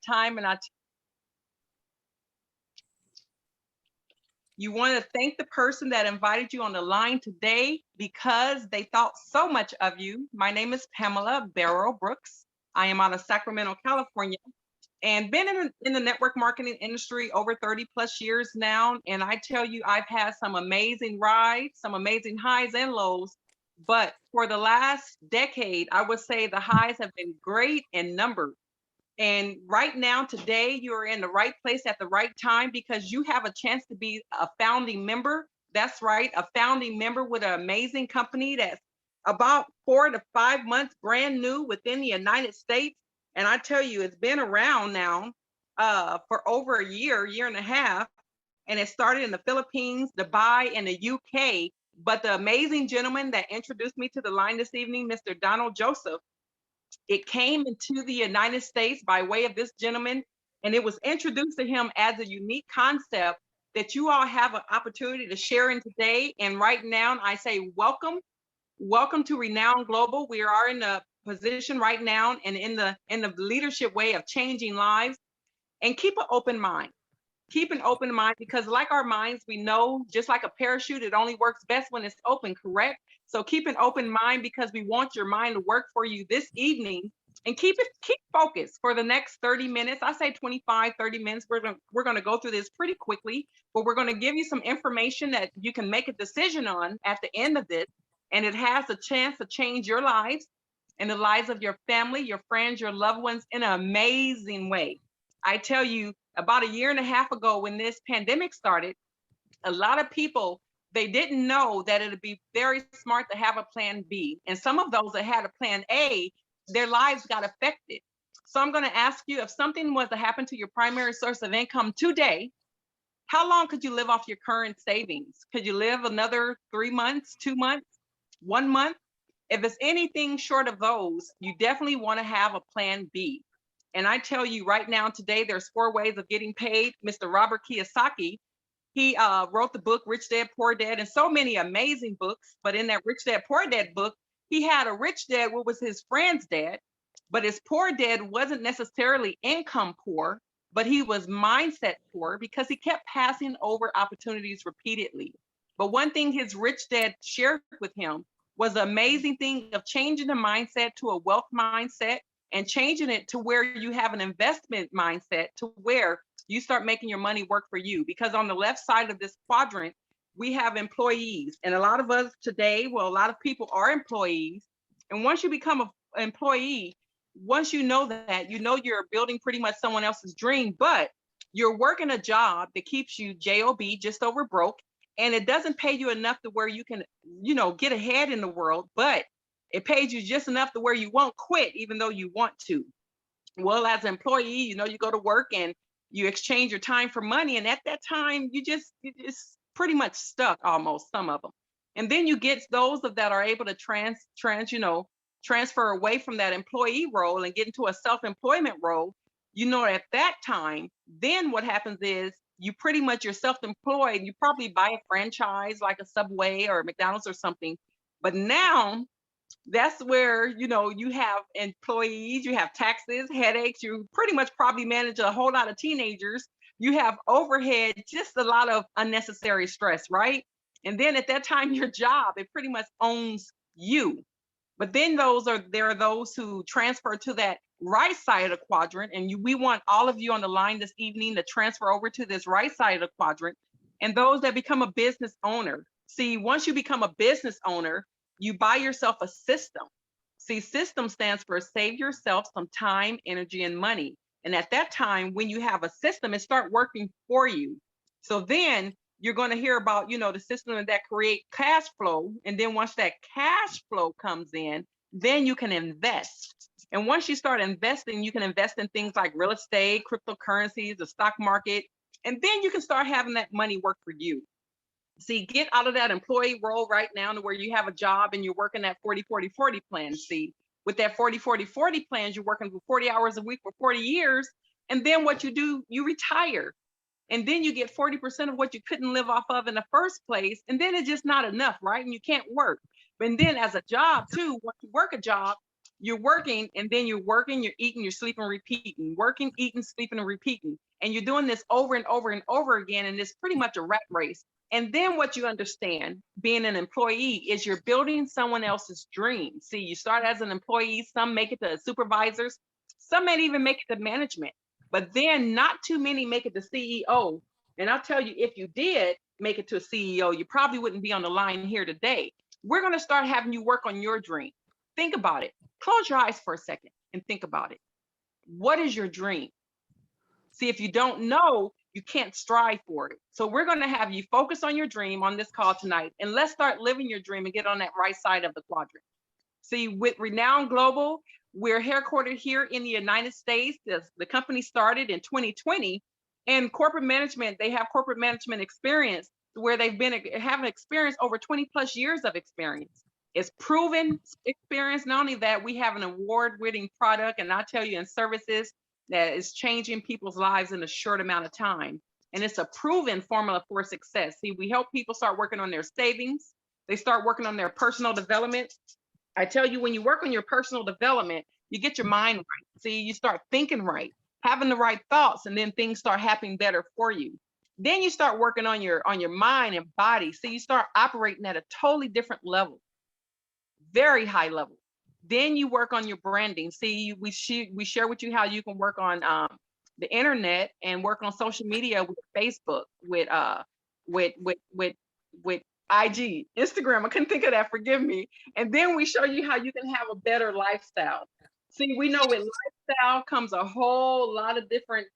time. And you want to thank the person that invited you on the line today because they thought so much of you. My name is Pamela Barrow-Brooks. I am out of Sacramento, California, and been in the network marketing industry over 30 plus years now. And I tell you, I've had some amazing rides, some amazing highs and lows. But for the last decade, I would say the highs have been great in numbers. And right now, today, you're in the right place at the right time because you have a chance to be a founding member. That's right, a founding member with an amazing company that's about 4 to 5 months brand new within the United States. And I tell you, it's been around now for over a year and a half. And it started in the Philippines, Dubai, and the UK. But the amazing gentleman that introduced me to the line this evening, Mr. Donald Joseph, it came into the United States by way of this gentleman, and it was introduced to him as a unique concept that you all have an opportunity to share in today. And right now, I say welcome, welcome to Renown Global. We are in a position right now and in the leadership way of changing lives. And keep an open mind. Keep an open mind because like our minds, we know just like a parachute, it only works best when it's open, correct? So keep an open mind because we want your mind to work for you this evening and keep focused for the next 30 minutes. I say 25, 30 minutes. We're going to go through this pretty quickly, but we're going to give you some information that you can make a decision on at the end of this. And it has a chance to change your lives and the lives of your family, your friends, your loved ones in an amazing way. I tell you, about a year and a half ago when this pandemic started, a lot of people, they didn't know that it'd be very smart to have a plan B. And some of those that had a plan A, their lives got affected. So I'm going to ask you, if something was to happen to your primary source of income today, how long could you live off your current savings? Could you live another 3 months, 2 months, 1 month? If it's anything short of those, you definitely want to have a plan B. And I tell you right now, today, there's 4 ways of getting paid. Mr. Robert Kiyosaki, he wrote the book, Rich Dad, Poor Dad, and so many amazing books. But in that Rich Dad, Poor Dad book, he had a rich dad, what was his friend's dad, but his poor dad wasn't necessarily income poor, but he was mindset poor because he kept passing over opportunities repeatedly. But one thing his rich dad shared with him was the amazing thing of changing the mindset to a wealth mindset and changing it to where you have an investment mindset to where you start making your money work for you. Because on the left side of this quadrant, we have employees. And a lot of us today, well, a lot of people are employees. And once you become an employee, once you know that, you know you're building pretty much someone else's dream, but you're working a job that keeps you JOB, just over broke. And it doesn't pay you enough to where you can, get ahead in the world, but it pays you just enough to where you won't quit, even though you want to. Well, as an employee, you go to work and you exchange your time for money. And at that time, you just pretty much stuck almost, some of them. And then you get those that are able to transfer away from that employee role and get into a self-employment role. At that time, then what happens is you pretty much, you're self-employed. You probably buy a franchise like a Subway or McDonald's or something. But now, that's where you have employees, you have taxes, headaches, you pretty much probably manage a whole lot of teenagers, you have overhead, just a lot of unnecessary stress, right? And then at that time, your job, it pretty much owns you. But then there are those who transfer to that right side of the quadrant, and we want all of you on the line this evening to transfer over to this right side of the quadrant. And those that become a business owner. See, once you become a business owner, you buy yourself a system. See, system stands for save yourself some time, energy, and money. And at that time, when you have a system, it start working for you. So then you're going to hear about, the system that create cash flow. And then once that cash flow comes in, then you can invest. And once you start investing, you can invest in things like real estate, cryptocurrencies, the stock market, and then you can start having that money work for you. See, get out of that employee role right now to where you have a job and you're working that 40-40-40 plan. See, with that 40-40-40 plans, you're working for 40 hours a week for 40 years. And then what you do, you retire. And then you get 40% of what you couldn't live off of in the first place. And then it's just not enough, right? And you can't work. And then as a job too, once you work a job, You're working, and then you're working, you're eating, you're sleeping, repeating, working, eating, sleeping, and repeating. And you're doing this over and over and over again. And it's pretty much a rat race. And then what you understand being an employee is you're building someone else's dream. See, you start as an employee, some make it to supervisors, some may even make it to management, but then not too many make it to CEO. And I'll tell you, if you did make it to a CEO, you probably wouldn't be on the line here today. We're going to start having you work on your dream. Think about it. Close your eyes for a second and think about it. What is your dream? See, if you don't know, you can't strive for it. So we're going to have you focus on your dream on this call tonight, and let's start living your dream and get on that right side of the quadrant. See, with Renowned Global, we're headquartered here in the United States. The company started in 2020, and corporate management, they have corporate management experience where they've been having experience over 20 plus years of experience. It's proven experience. Not only that, we have an award-winning product, and I'll tell you, in services that is changing people's lives in a short amount of time. And it's a proven formula for success. See, we help people start working on their savings. They start working on their personal development. I tell you, when you work on your personal development, you get your mind right. See, you start thinking right, having the right thoughts, and then things start happening better for you. Then you start working on your mind and body. So you start operating at a totally different level, very high level. Then you work on your branding. See, we share with you how you can work on the internet and work on social media with Facebook, with IG, Instagram. I couldn't think of that. Forgive me. And then we show you how you can have a better lifestyle. See, we know with lifestyle comes a whole lot of different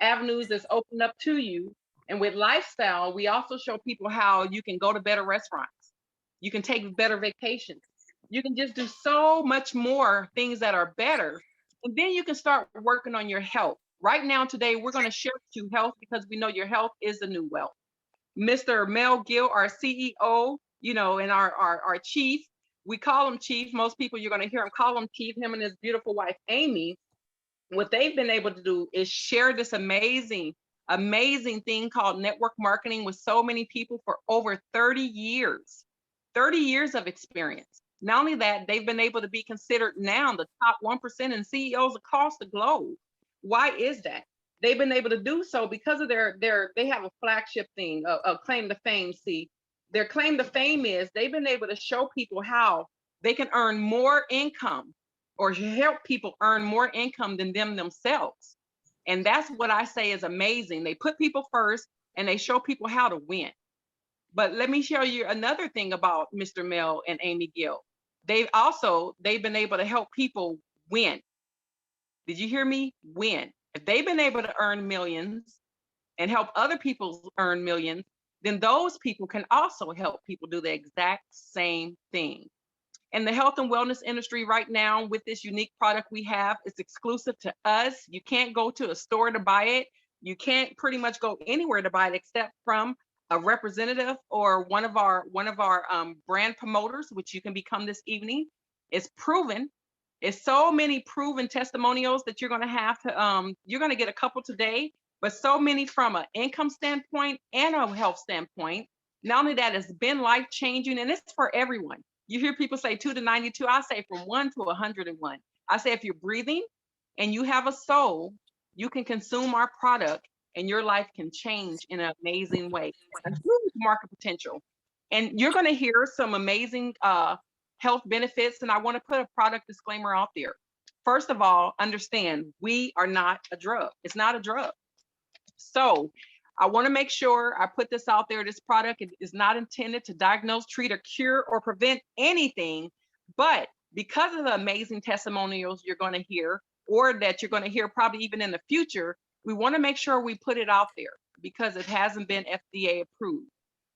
avenues that's opened up to you. And with lifestyle, we also show people how you can go to better restaurants. You can take better vacations. You can just do so much more things that are better. And then you can start working on your health. Right now, today, we're going to share with you health because we know your health is the new wealth. Mr. Mel Gill, our CEO, you know, and our chief, we call him chief. Most people, you're going to hear him call him chief, him and his beautiful wife, Amy. What they've been able to do is share this amazing thing called network marketing with so many people for over 30 years of experience. Not only that, they've been able to be considered now the top 1% in CEOs across the globe. Why is that? They've been able to do so because of they have a flagship thing, a claim to fame. See, their claim to fame is they've been able to show people how they can earn more income or help people earn more income than themselves. And that's what I say is amazing. They put people first and they show people how to win. But let me show you another thing about Mr. Mel and Amy Gill. They've been able to help people win. Did you hear me? Win. If they've been able to earn millions and help other people earn millions, then those people can also help people do the exact same thing. In the health and wellness industry right now, with this unique product we have, it's exclusive to us. You can't go to a store to buy it. You can't pretty much go anywhere to buy it except from a representative or one of our brand promoters, which you can become this evening. It's proven. It's so many proven testimonials that you're going to have to, you're going to get a couple today, but so many from an income standpoint and a health standpoint. Not only that, it's been life-changing, and it's for everyone. You hear people say 2 to 92. I say from 1 to 101. I say if you're breathing and you have a soul, you can consume our product and your life can change in an amazing way. A huge market potential. And you're going to hear some amazing health benefits. And I want to put a product disclaimer out there. First of all, understand we are not a drug. It's not a drug. So I want to make sure I put this out there. This product is not intended to diagnose, treat, or cure, or prevent anything. But because of the amazing testimonials you're going to hear, or that you're going to hear probably even in the future, we want to make sure we put it out there because it hasn't been FDA approved.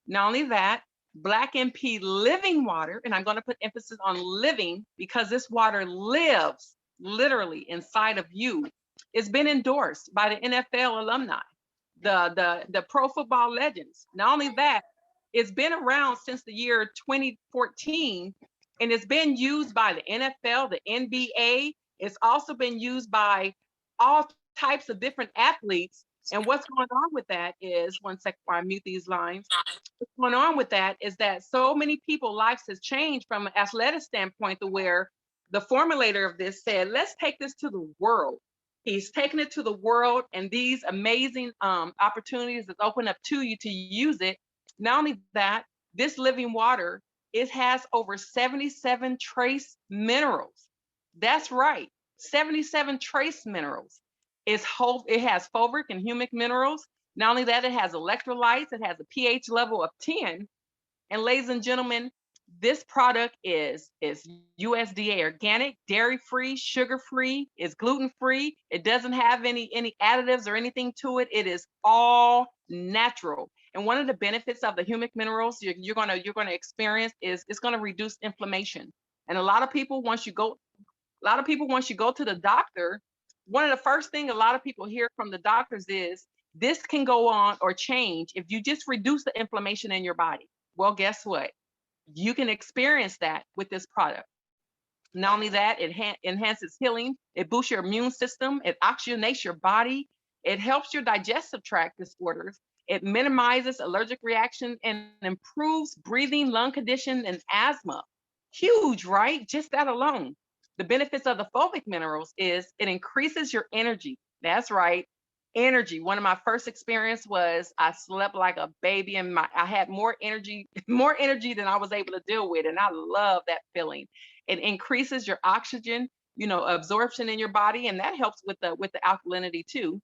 Not only that, Black MP living water, and I'm going to put emphasis on living because this water lives literally inside of you. It's been endorsed by the NFL alumni, the pro football legends. Not only that, it's been around since the year 2014, and it's been used by the NFL, the NBA. It's also been used by all types of different athletes. And what's going on with that is, one second while I mute these lines, what's going on with that is that so many people's lives has changed from an athletic standpoint to where the formulator of this said, let's take this to the world. He's taken it to the world, and these amazing opportunities that open up to you to use it. Not only that, this living water, it has over 77 trace minerals. That's right, 77 trace minerals. It has fulvic and humic minerals. Not only that, it has electrolytes. It has a pH level of 10. And ladies and gentlemen, this product is USDA organic, dairy-free, sugar-free, is gluten-free. It doesn't have any additives or anything to it. It is all natural. And one of the benefits of the humic minerals you're gonna experience is it's gonna reduce inflammation. And a lot of people, once you go to the doctor, one of the first thing a lot of people hear from the doctors is this can go on or change if you just reduce the inflammation in your body. Well, guess what? You can experience that with this product. Not only that, it enhances healing, it boosts your immune system, it oxygenates your body, it helps your digestive tract disorders, it minimizes allergic reaction and improves breathing, lung condition, and asthma. Huge, right? Just that alone. The benefits of the fulvic minerals is it increases your energy. That's right. Energy. One of my first experience was I slept like a baby, and I had more energy, more energy than I was able to deal with. And I love that feeling. It increases your oxygen, absorption in your body, and that helps with the alkalinity too.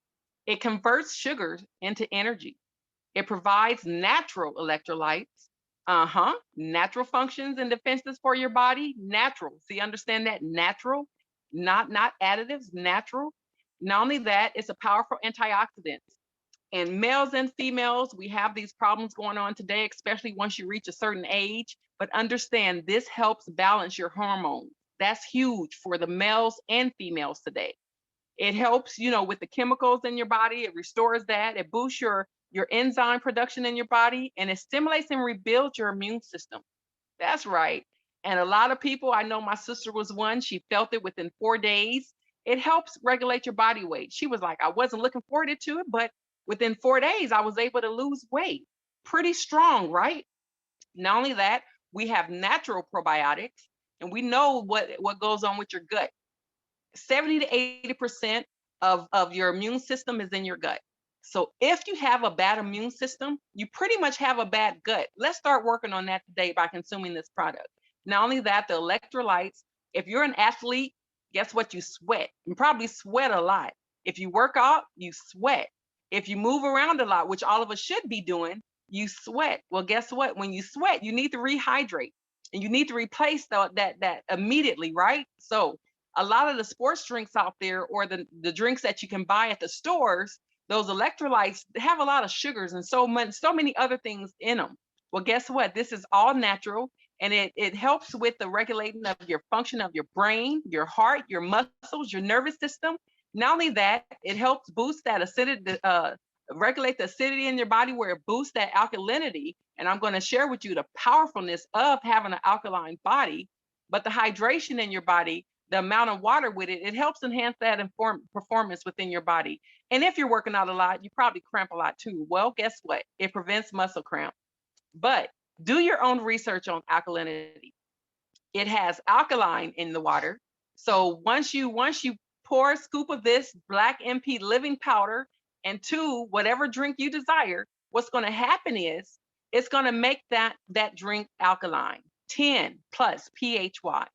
It converts sugars into energy. It provides natural electrolytes. Natural functions and defenses for your body. Natural. See, understand that? Natural, not additives, natural. Not only that, it's a powerful antioxidant. And males and females, we have these problems going on today, especially once you reach a certain age. But understand, this helps balance your hormones. That's huge for the males and females today. It helps, with the chemicals in your body. It restores that. It boosts your enzyme production in your body, and it stimulates and rebuilds your immune system. That's right. And a lot of people, I know my sister was one, she felt it within 4 days. It helps regulate your body weight. She was like, I wasn't looking forward to it, but within 4 days, I was able to lose weight. Pretty strong, right? Not only that, we have natural probiotics, and we know what goes on with your gut. 70 to 80% of your immune system is in your gut. So if you have a bad immune system, you pretty much have a bad gut. Let's start working on that today by consuming this product. Not only that, the electrolytes, if you're an athlete, guess what? You sweat. You probably sweat a lot. If you work out, you sweat. If you move around a lot, which all of us should be doing, you sweat. Well, guess what? When you sweat, you need to rehydrate, and you need to replace that immediately, right? So a lot of the sports drinks out there, or the drinks that you can buy at the stores, those electrolytes have a lot of sugars and so many other things in them. Well, guess what? This is all natural, and it helps with the regulating of your function of your brain, your heart, your muscles, your nervous system. Not only that, it helps boost that acidity, regulate the acidity in your body, where it boosts that alkalinity. And I'm going to share with you the powerfulness of having an alkaline body, but the hydration in your body, the amount of water with it, it helps enhance that performance within your body. And if you're working out a lot, you probably cramp a lot too. Well, guess what? It prevents muscle cramp. But do your own research on alkalinity. It has alkaline in the water. So once you pour a scoop of this black MP living powder into whatever drink you desire, what's going to happen is it's going to make that drink alkaline, 10 plus pH wise.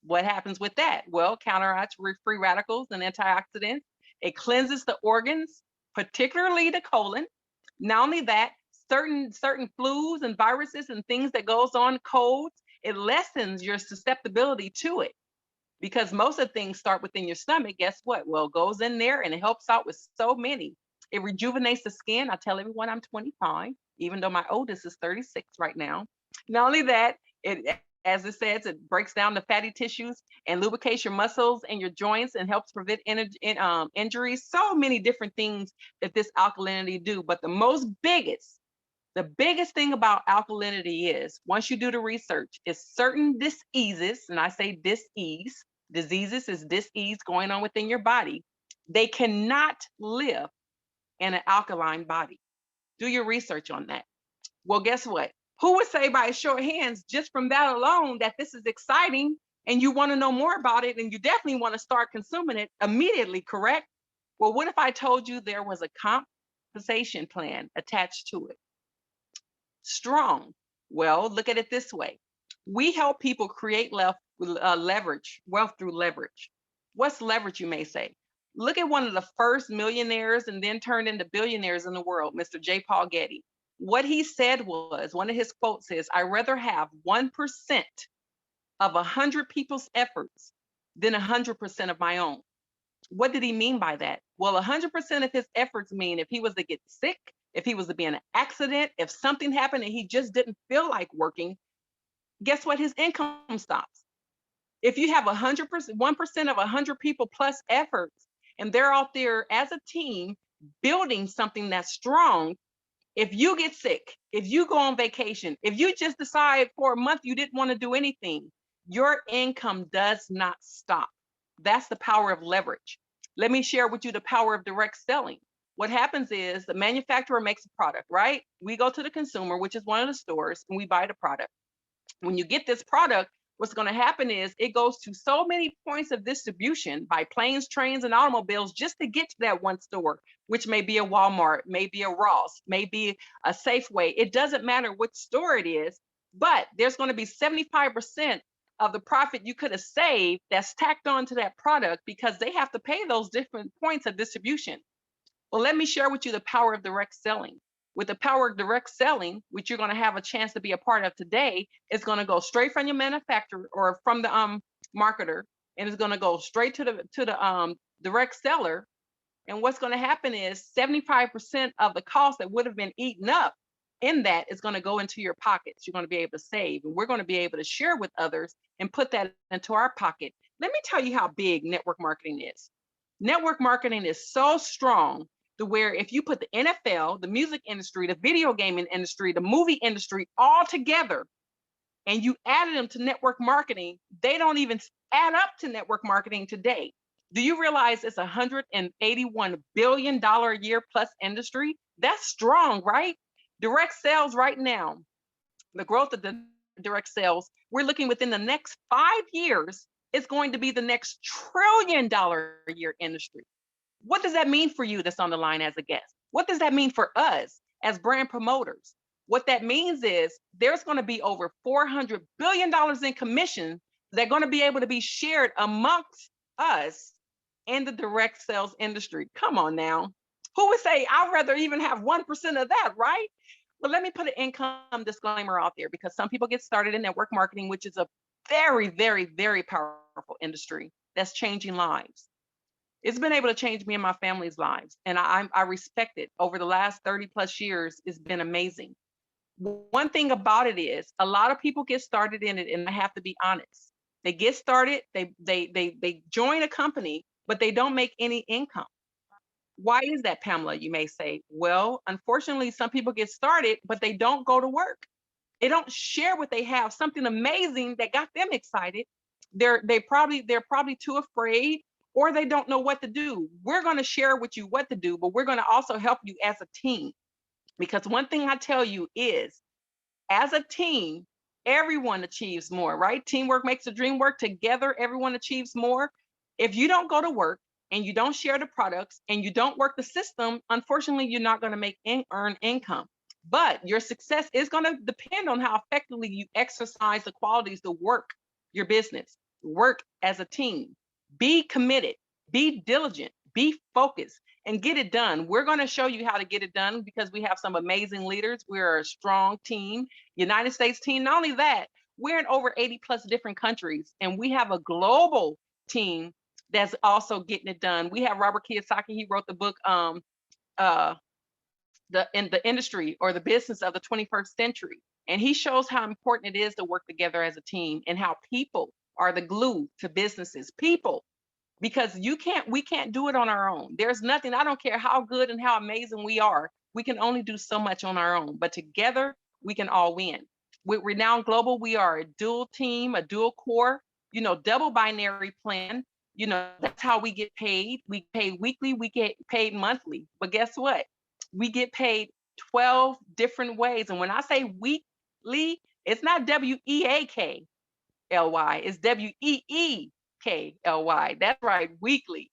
What happens with that? Well, counteracts free radicals and antioxidants. It cleanses the organs, particularly the colon. Not only that, certain flus and viruses and things that goes on, colds, it lessens your susceptibility to it, because most of the things start within your stomach. Guess what? Well, it goes in there and it helps out with so many. It rejuvenates the skin. I tell everyone I'm 25, even though my oldest is 36 right now. Not only that, as it says, it breaks down the fatty tissues and lubricates your muscles and your joints and helps prevent injuries. So many different things that this alkalinity do. But the biggest thing about alkalinity is, once you do the research, is certain diseases, and I say diseases is dis-ease going on within your body, they cannot live in an alkaline body. Do your research on that. Well, guess what? Who would say by a show of hands, just from that alone, that this is exciting? and you want to know more about it, and you definitely want to start consuming it immediately, correct? Well, what if I told you there was a compensation plan attached to it? Strong. Well, look at it this way. We help people create leverage, wealth through leverage. What's leverage, you may say? Look at one of the first millionaires and then turned into billionaires in the world, Mr. J. Paul Getty. What he said was, one of his quotes is, "I'd rather have 1% of 100 people's efforts than 100% of my own." What did he mean by that? Well, 100% of his efforts mean if he was to get sick, if he was to be in an accident, if something happened and he just didn't feel like working, guess what? His income stops. If you have 100%, 1% of 100 people plus efforts, and they're out there as a team building something that's strong, if you get sick, if you go on vacation, if you just decide for a month you didn't want to do anything, your income does not stop. That's the power of leverage. Let me share with you the power of direct selling. What happens is the manufacturer makes a product, right? We go to the consumer, which is one of the stores, and we buy the product. When you get this product, what's going to happen is it goes to so many points of distribution by planes, trains, and automobiles just to get to that one store, which may be a Walmart, may be a Ross, may be a Safeway. It doesn't matter which store it is, but there's going to be 75% of the profit you could have saved that's tacked on to that product because they have to pay those different points of distribution. Well, let me share with you the power of direct selling. With the power of direct selling, which you're going to have a chance to be a part of today, it's going to go straight from your manufacturer or from the marketer, and it's going to go straight to the direct seller. And what's going to happen is 75% of the cost that would have been eaten up in that is going to go into your pockets. You're going to be able to save, and we're going to be able to share with others and put that into our pocket. Let me tell you how big network marketing is. Network marketing is so strong to where if you put the NFL, the music industry, the video gaming industry, the movie industry all together, and you added them to network marketing, they don't even add up to network marketing today. Do you realize it's $181 billion a year plus industry? That's strong, right? Direct sales right now, the growth of the direct sales, we're looking within the next 5 years, it's going to be the next $1 trillion a year industry. What does that mean for you that's on the line as a guest? What does that mean for us as brand promoters? What that means is there's going to be over $400 billion in commission that are going to be able to be shared amongst us in the direct sales industry. Come on now. Who would say, I'd rather even have 1% of that, right? But let me put an income disclaimer out there because some people get started in network marketing, which is a very, very, very powerful industry that's changing lives. It's been able to change me and my family's lives, and I respect it. Over the last 30 plus years, it's been amazing. One thing about it is a lot of people get started in it, and I have to be honest. They get started, they join a company, but they don't make any income. Why is that, Pamela? You may say. Well, unfortunately, some people get started, but they don't go to work. They don't share what they have, something amazing that got them excited. They're probably too afraid, or they don't know what to do. We're going to share with you what to do, but we're going to also help you as a team. Because one thing I tell you is, as a team, everyone achieves more, right? Teamwork makes the dream work. Together, everyone achieves more. If you don't go to work and you don't share the products and you don't work the system, unfortunately, you're not going to earn income. But your success is going to depend on how effectively you exercise the qualities to work your business, work as a team. Be committed, be diligent, be focused, and get it done. We're going to show you how to get it done because we have some amazing leaders. We're a strong team, United States team. Not only that, we're in over 80 plus different countries, and we have a global team that's also getting it done. We have Robert Kiyosaki. He wrote the book, the industry or the business of the 21st century. And he shows how important it is to work together as a team and how people are the glue to businesses. People, because we can't do it on our own. There's nothing, I don't care how good and how amazing we are. We can only do so much on our own, but together we can all win. With Renowned Global, we are a dual team, a dual core, double binary plan. That's how we get paid. We pay weekly, we get paid monthly. But guess what? We get paid 12 different ways. And when I say weekly, it's not WEAK. It's WEEKLY. That's right, weekly.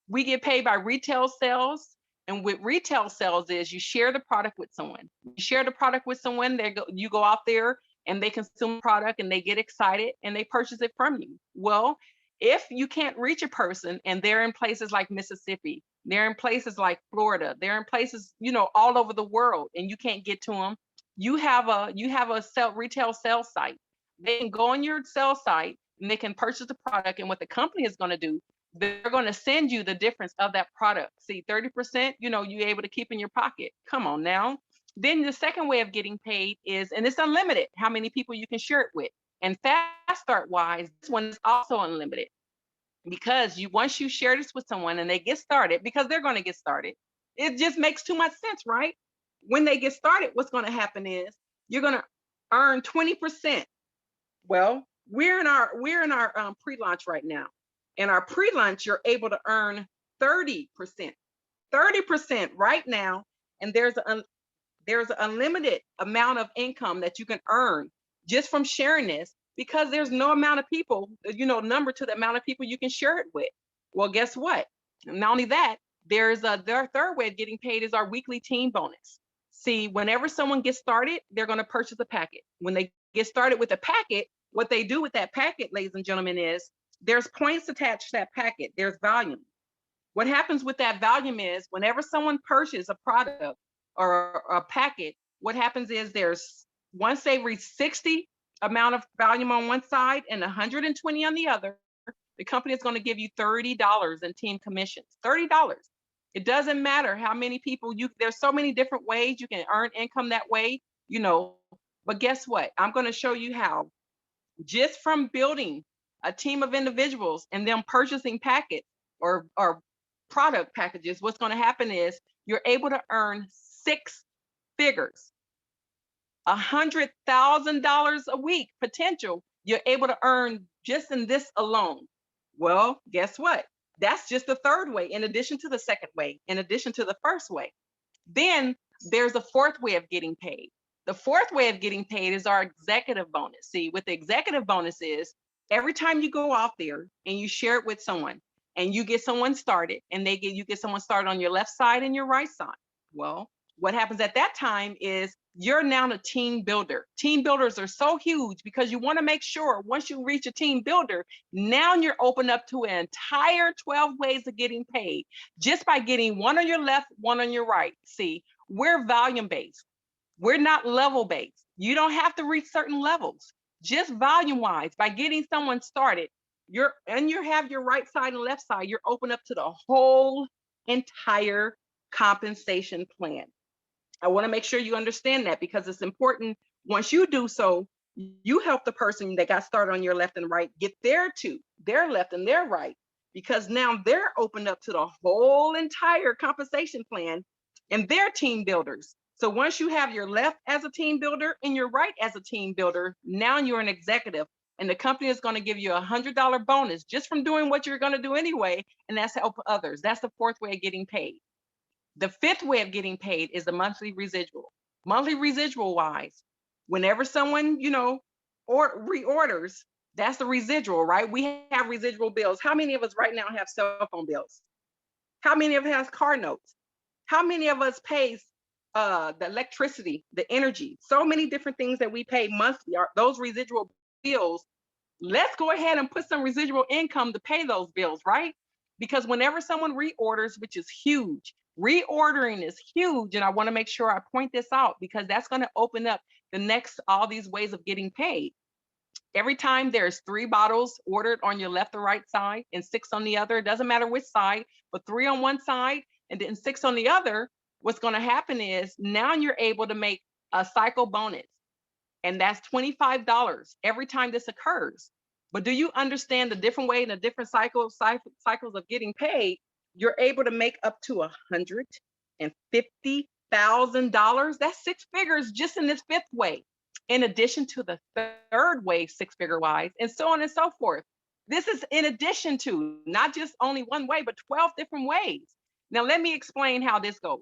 We get paid by retail sales. And with retail sales is you share the product with someone. You share the product with someone, you go out there and they consume the product and they get excited and they purchase it from you. Well, if you can't reach a person and they're in places like Mississippi, they're in places like Florida, they're in places, all over the world, and you can't get to them, you have a retail sales site. They can go on your sales site and they can purchase the product, and what the company is going to do, they're going to send you the difference of that product. See, 30%, you're able to keep in your pocket. Come on now. Then the second way of getting paid is, and it's unlimited, how many people you can share it with. And fast start wise, this one is also unlimited, because once you share this with someone and they get started, because they're going to get started, it just makes too much sense, right? When they get started, what's going to happen is you're going to earn 20%. Well, we're in our pre-launch right now. In our pre-launch, you're able to earn 30%. 30% right now, and there's an unlimited amount of income that you can earn just from sharing this, because there's no amount of people, number to the amount of people you can share it with. Well, guess what? Not only that, their third way of getting paid is our weekly team bonus. See, whenever someone gets started, they're going to purchase a packet. When they get started with a packet, what they do with that packet, ladies and gentlemen, is there's points attached to that packet. There's volume. What happens with that volume is whenever someone purchases a product or a packet, what happens is once they reach 60 amount of volume on one side and 120 on the other, the company is going to give you $30 in team commissions. $30. It doesn't matter how many people there's so many different ways you can earn income that way, but guess what? I'm going to show you how, just from building a team of individuals and them purchasing packets or product packages, what's going to happen is you're able to earn 6 figures, $100,000 a week potential. You're able to earn just in this alone. Well, guess what? That's just the third way, in addition to the second way, in addition to the first way. Then there's a fourth way of getting paid. The fourth way of getting paid is our executive bonus. See, what the executive bonus is, every time you go out there and you share it with someone and you get someone started and you get someone started on your left side and your right side. Well, what happens at that time is you're now a team builder. Team builders are so huge because you want to make sure once you reach a team builder, now you're open up to an entire 12 ways of getting paid just by getting one on your left, one on your right. See, we're volume based. We're not level based. You don't have to reach certain levels. Just volume wise, by getting someone started, you have your right side and left side, you're open up to the whole entire compensation plan. I want to make sure you understand that, because it's important. Once you do so, you help the person that got started on your left and right get their left and their right, because now they're opened up to the whole entire compensation plan and they're team builders. So once you have your left as a team builder and your right as a team builder, now you're an executive, and the company is going to give you $100 bonus just from doing what you're going to do anyway, and that's help others. That's the fourth way of getting paid. The fifth way of getting paid is the monthly residual. Monthly residual wise, whenever someone, reorders, that's the residual, right? We have residual bills. How many of us right now have cell phone bills? How many of us have car notes? How many of us pays the electricity, the energy? So many different things that we pay monthly are those residual bills. Let's go ahead and put some residual income to pay those bills, right? Because whenever someone reorders, which is huge, reordering is huge. And I want to make sure I point this out, because that's going to open up all these ways of getting paid. Every time there's 3 bottles ordered on your left or right side and 6 on the other, it doesn't matter which side, but 3 on one side and then 6 on the other, what's going to happen is now you're able to make a cycle bonus. And that's $25 every time this occurs. But do you understand the different way and the different cycles of getting paid? You're able to make up to $150,000. That's 6 figures just in this fifth way, in addition to the third way, 6-figure wise, and so on and so forth. This is in addition to not just only one way, but 12 different ways. Now, let me explain how this goes.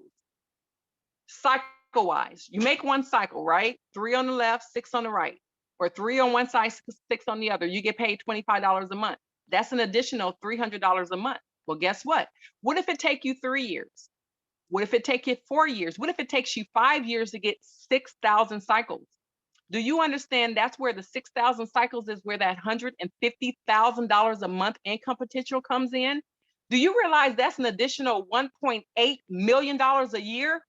Cycle wise, you make one cycle, right? 3 on the left, 6 on the right. or 3 on one side, 6 on the other, you get paid $25 a month. That's an additional $300 a month. Well, guess what? What if it take you 3 years? What if it take you 4 years? What if it takes you 5 years to get 6,000 cycles? Do you understand that's where the 6,000 cycles is where that $150,000 a month income potential comes in? Do you realize that's an additional $1.8 million a year?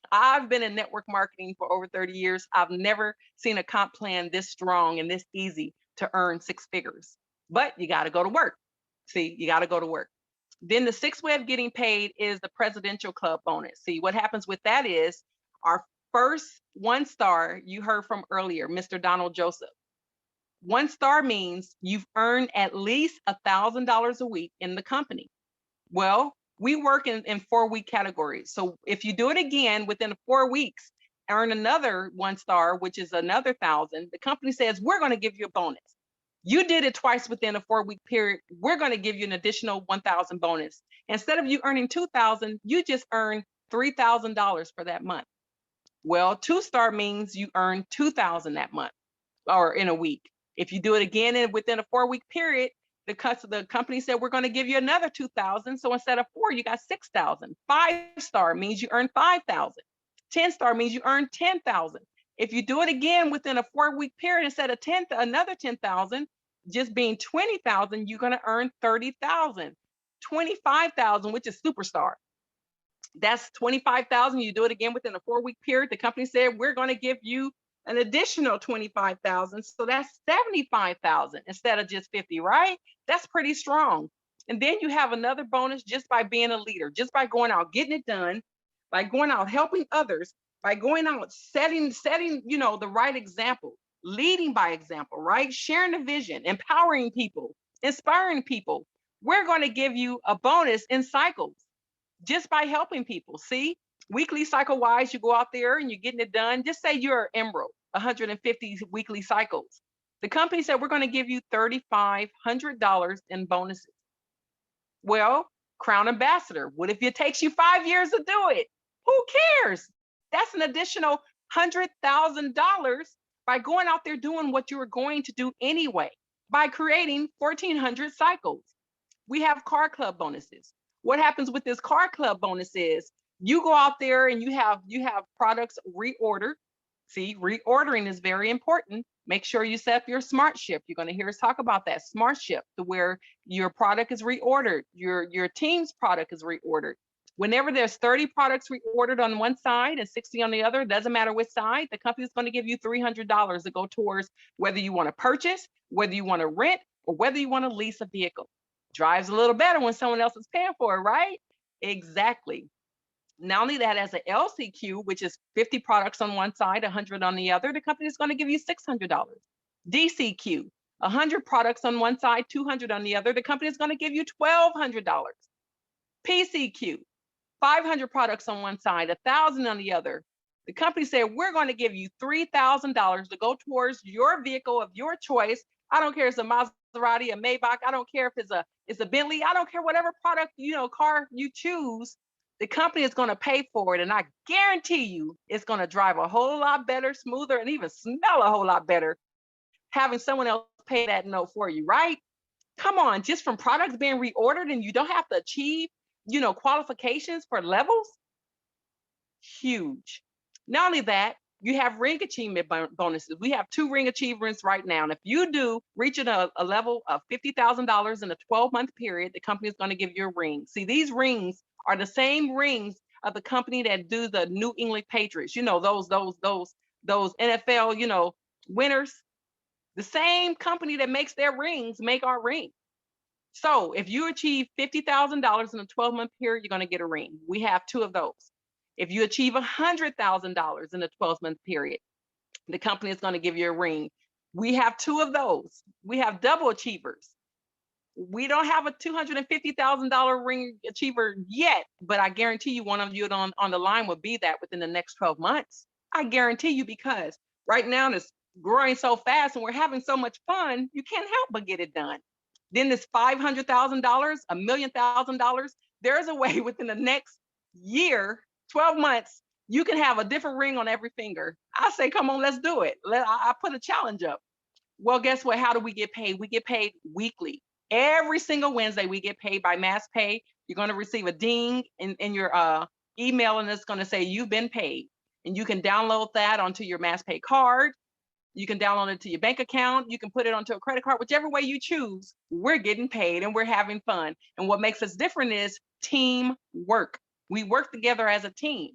I've been in network marketing for over 30 years. I've never seen a comp plan this strong and this easy to earn 6 figures. But you got to go to work. See, you got to go to work. Then the 6th way of getting paid is the Presidential Club bonus. See, what happens with that is our first 1 star you heard from earlier, Mr. Donald Joseph. 1 star means you've earned at least $1,000 a week in the company. Well, we work in 4-week categories. So if you do it again within 4 weeks, earn another 1 star, which is another 1,000, the company says, we're going to give you a bonus. You did it twice within a 4-week period. We're going to give you an additional 1,000 bonus. Instead of you earning 2,000, you just earn $3,000 for that month. Well, 2-star means you earn 2,000 that month or in a week. If you do it again within a 4-week period, the company said, we're going to give you another 2,000. So instead of 4, you got 6,000. 5-star means you earn 5,000. 10-star means you earn 10,000. If you do it again within a 4-week period, instead of another 10,000, just being 20,000, you're going to earn 30,000. 25,000, which is superstar. That's 25,000. You do it again within a 4-week period. The company said, we're going to give you an additional 25,000. So that's 75,000 instead of just 50, right? That's pretty strong. And then you have another bonus just by being a leader, just by going out, getting it done, by going out, helping others, by going out, setting, the right example, leading by example, right? Sharing the vision, empowering people, inspiring people. We're going to give you a bonus in cycles just by helping people. See, weekly cycle wise, you go out there and you're getting it done. Just say you're Emerald, 150 weekly cycles. The company said, we're going to give you $3,500 in bonuses. Well, Crown Ambassador, what if it takes you 5 years to do it? Who cares? That's an additional $100,000 by going out there doing what you were going to do anyway, by creating 1,400 cycles. We have car club bonuses. What happens with this car club bonus is you go out there and you have products reordered. See, reordering is very important. Make sure you set up your smart ship. You're going to hear us talk about that smart ship, to where your product is reordered, your team's product is reordered. Whenever there's 30 products reordered on one side and 60 on the other, doesn't matter which side, the company is going to give you $300 to go towards whether you want to purchase, whether you want to rent, or whether you want to lease a vehicle. Drives a little better when someone else is paying for it, right? Exactly. Not only that, as an LCQ, which is 50 products on one side, 100 on the other, the company is going to give you $600. DCQ, 100 products on one side, 200 on the other, the company is going to give you $1,200. PCQ, 500 products on one side, 1,000 on the other. The company said, we're going to give you $3,000 to go towards your vehicle of your choice. I don't care if it's a Maserati, a Maybach. I don't care if it's a Bentley. I don't care whatever product, car you choose. The company is going to pay for it. And I guarantee you it's going to drive a whole lot better, smoother, and even smell a whole lot better having someone else pay that note for you, right? Come on, just from products being reordered and you don't have to achieve, qualifications for levels. Huge. Not only that, you have ring achievement bonuses. We have 2 ring achievements right now. And if you do reach a level of $50,000 in a 12-month period, the company is going to give you a ring. See, these rings are the same rings of the company that do the New England Patriots. Those NFL, winners. The same company that makes their rings make our ring. So if you achieve $50,000 in a 12-month period, you're going to get a ring. We have 2 of those. If you achieve $100,000 in a 12-month period, the company is going to give you a ring. We have 2 of those. We have double achievers. We don't have a $250,000 ring achiever yet, but I guarantee you one of you on the line will be that within the next 12 months. I guarantee you, because right now it's growing so fast and we're having so much fun, you can't help but get it done. Then this $500,000, $1,000,000, there's a way within the next year, 12 months, You can have a different ring on every finger. I say, come on, let's do it. I put a challenge up. Well, guess what? How do we get paid? We get paid weekly. Every single Wednesday, we get paid by Mass Pay. You're going to receive a ding in your email, and it's going to say you've been paid. And you can download that onto your Mass Pay card. You can download it to your bank account. You can put it onto a credit card, whichever way you choose. We're getting paid and we're having fun. And what makes us different is teamwork. We work together as a team.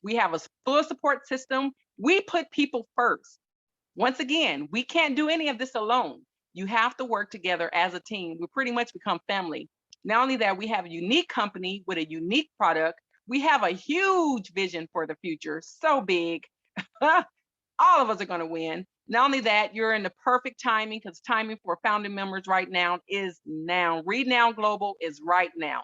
We have a full support system. We put people first. Once again, we can't do any of this alone. You have to work together as a team. We pretty much become family. Not only that, we have a unique company with a unique product. We have a huge vision for the future, so big. All of us are going to win. Not only that, you're in the perfect timing, because timing for founding members right now is now. Read Now Global is right now.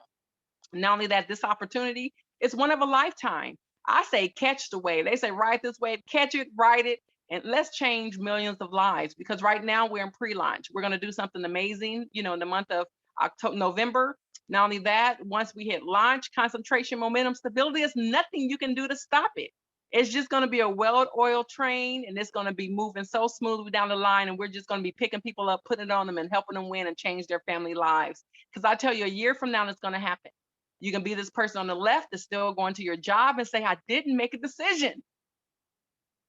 Not only that, this opportunity is one of a lifetime. I say catch the wave. They say ride this wave, catch it, ride it, and let's change millions of lives. Because right now we're in pre-launch. We're going to do something amazing, in the month of October, November. Not only that, once we hit launch, concentration, momentum, stability, is nothing you can do to stop it. It's just going to be a well-oiled train, and it's going to be moving so smoothly down the line, and we're just going to be picking people up, putting it on them, and helping them win and change their family lives. Because I tell you, a year from now, it's going to happen. You can be this person on the left that's still going to your job and say, I didn't make a decision.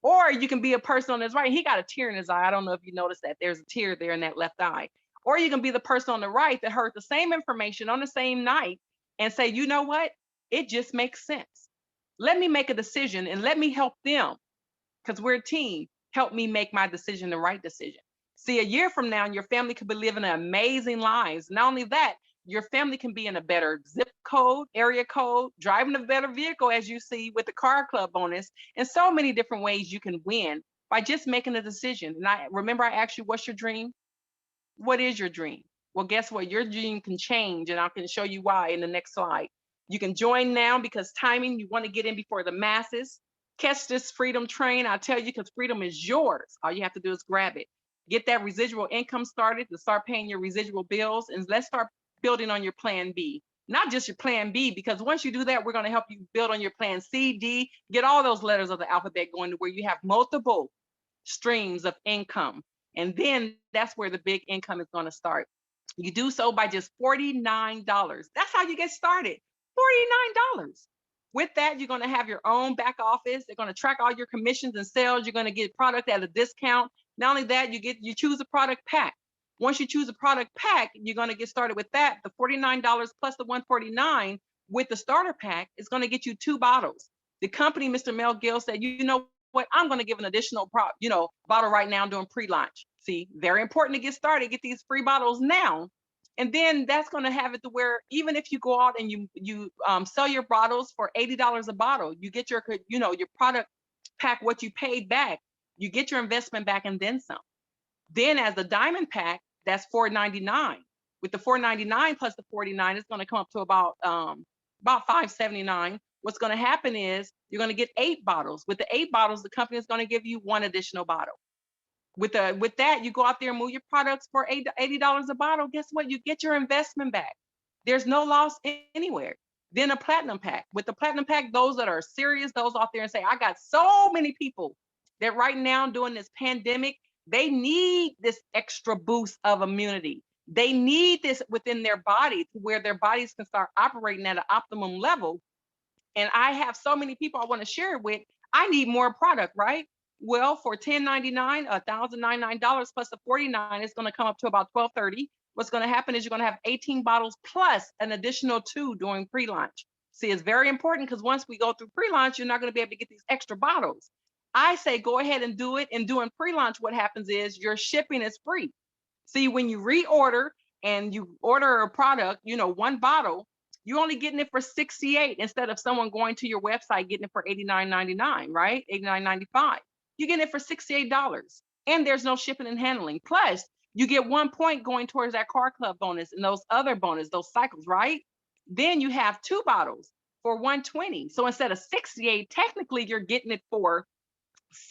Or you can be a person on this right. He got a tear in his eye. I don't know if you noticed that. There's a tear there in that left eye. Or you can be the person on the right that heard the same information on the same night and say, you know what? It just makes sense. Let me make a decision and let me help them, because we're a team. Help me make my decision the right decision. See, a year from now, your family could be living amazing lives. Not only that, your family can be in a better zip code, area code, driving a better vehicle, as you see with the car club bonus, and so many different ways you can win by just making a decision. And I asked you, what's your dream? What is your dream? Well, guess what? Your dream can change, and I can show you why in the next slide. You can join now, because timing, you want to get in before the masses. Catch this freedom train. I tell you, because freedom is yours. All you have to do is grab it. Get that residual income started to start paying your residual bills, and let's start building on your plan B. Not just your plan B, because once you do that, we're going to help you build on your plan C, D, get all those letters of the alphabet going to where you have multiple streams of income. And then that's where the big income is going to start. You do so by just $49. That's how you get started. $49. With that, you're going to have your own back office. They're going to track all your commissions and sales. You're going to get product at a discount. Not only that, you choose a product pack. Once you choose a product pack, you're going to get started with that. The $49 plus the $149 with the starter pack is going to get you 2 bottles. The company, Mr. Mel Gill, said, you know what, I'm going to give an additional bottle right now during pre-launch. See, very important to get started. Get these free bottles now. And then that's going to have it to where even if you go out and you sell your bottles for $80 a bottle, you get your product pack, what you paid back, you get your investment back and then some. Then as the diamond pack, that's $4.99. With the $4.99 plus the $49, it's going to come up to about $5.79. What's going to happen is you're going to get 8 bottles. With the 8 bottles, the company is going to give you 1 additional bottle. With that, you go out there and move your products for $80 a bottle. Guess what? You get your investment back. There's no loss anywhere. Then a platinum pack. With the platinum pack, those that are serious, those out there and say, I got so many people that right now during this pandemic, they need this extra boost of immunity. They need this within their body to where their bodies can start operating at an optimum level. And I have so many people I want to share it with. I need more product, right? Well, for $10.99, $1,099 plus the $49, it's going to come up to about $1,230. What's going to happen is you're going to have 18 bottles plus an additional 2 during pre-launch. See, it's very important because once we go through pre-launch, you're not going to be able to get these extra bottles. I say go ahead and do it. And doing pre-launch, what happens is your shipping is free. See, when you reorder and you order a product, 1 bottle, you're only getting it for $68 instead of someone going to your website getting it for $89.99, right? $89.95. You're getting it for $68. And there's no shipping and handling. Plus, you get 1 point going towards that car club bonus and those other bonus, those cycles, right? Then you have 2 bottles for $120. So instead of $68, technically you're getting it for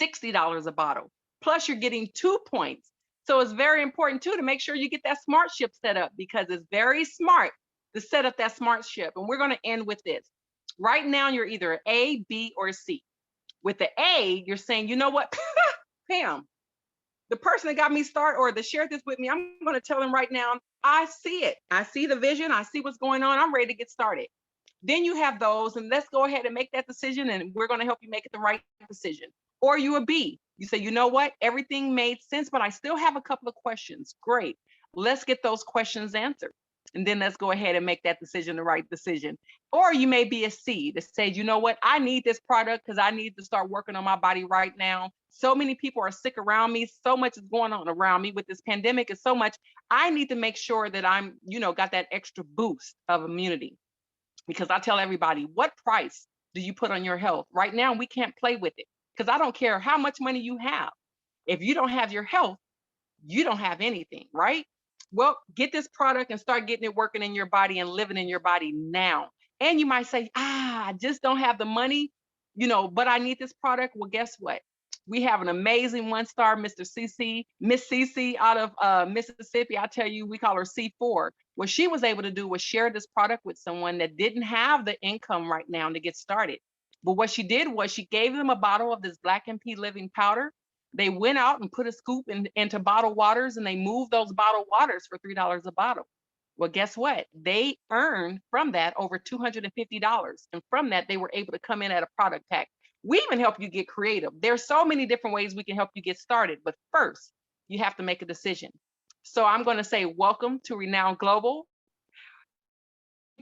$60 a bottle. Plus you're getting 2 points. So it's very important too to make sure you get that smart ship set up, because it's very smart to set up that smart ship. And we're going to end with this. Right now, you're either A, B, or C. With the A, you're saying, you know what, Pam, the person that got me started or that shared this with me, I'm going to tell them right now, I see it. I see the vision. I see what's going on. I'm ready to get started. Then you have those, and let's go ahead and make that decision, and we're going to help you make it the right decision. Or you a B. You say, you know what, everything made sense, but I still have a couple of questions. Great. Let's get those questions answered. And then let's go ahead and make that decision the right decision. Or you may be a C that says, you know what, I need this product because I need to start working on my body right now. So many people are sick around me. So much is going on around me with this pandemic. Is so much. I need to make sure that I'm, got that extra boost of immunity. Because I tell everybody, what price do you put on your health? Right now, we can't play with it because I don't care how much money you have. If you don't have your health, you don't have anything, right? Well, get this product and start getting it working in your body and living in your body now. And you might say, I just don't have the money, but I need this product. Well, guess what? We have an amazing one-star Miss CC out of Mississippi. I tell you, we call her C4. What she was able to do was share this product with someone that didn't have the income right now to get started. But what she did was she gave them a bottle of this Black MP Living powder. They went out and put a scoop into bottled waters, and they moved those bottled waters for $3 a bottle. Well, guess what? They earned from that over $250. And from that, they were able to come in at a product pack. We even help you get creative. There's so many different ways we can help you get started. But first, you have to make a decision. So I'm going to say, welcome to Renowned Global.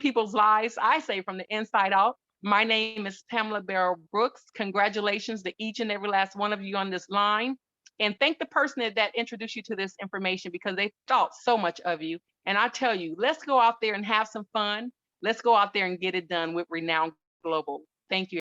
People's lives, I say, from the inside out. My name is Pamela Barrow-Brooks. Congratulations to each and every last one of you on this line. And thank the person that introduced you to this information because they thought so much of you. And I tell you, let's go out there and have some fun. Let's go out there and get it done with Renowned Global. Thank you.